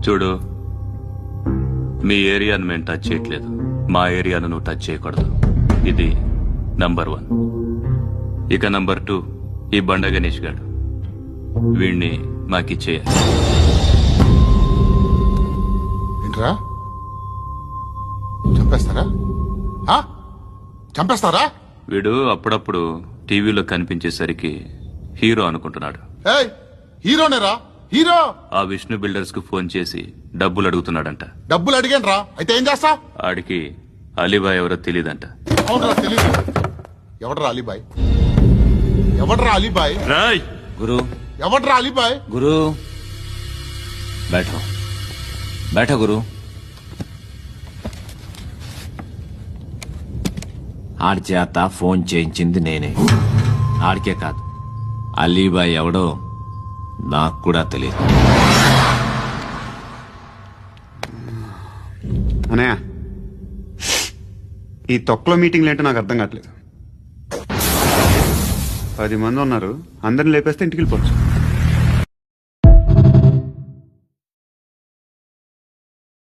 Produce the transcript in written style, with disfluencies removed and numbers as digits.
చూడు, మీ ఏరియాను మేము టచ్ చేయట్లేదు, మా ఏరియాను నువ్వు టచ్ చేయకూడదు. ఇది నంబర్ 1. ఇక నంబర్ 2, ఈ బండ గణేష్ గాడు, వీణ్ణి మాకిచ్చేయాలి. ఏంట్రా, చంపేస్తారా? చంపేస్తారా? వీడు అప్పుడప్పుడు టీవీలో కనిపించేసరికి హీరో అనుకుంటున్నాడు. ఏయ్, హీరోనేరా, హీరో. ఆ విష్ణు బిల్డర్స్ కు ఫోన్ చేసి డబ్బులు అడుగుతున్నాడంట. డబ్బులు అడిగాను రా, అయితే ఏం చేస్తా? ఆడికి అలీబాయ్ ఎవరో తెలీదంట. అవునరా, తెలీదు. ఎవడరా అలీబాయ్? ఎవడరా అలీబాయ్? రాయ్ గురు, ఎవడరా అలీబాయ్? గురు बैठो बैठो గురు. ఆడి చేత ఫోన్ చేయించింది నేనే. ఆడికే కాదు, అలీబాయ్ ఎవడో నాకు కూడా తెలియదు. అనయ్య, ఈ తొక్కలో మీటింగ్లు ఏంటో నాకు అర్థం కావట్లేదు. 10 మంది ఉన్నారు, అందరిని లేపేస్తే ఇంటికి వెళ్ళిపోవచ్చు.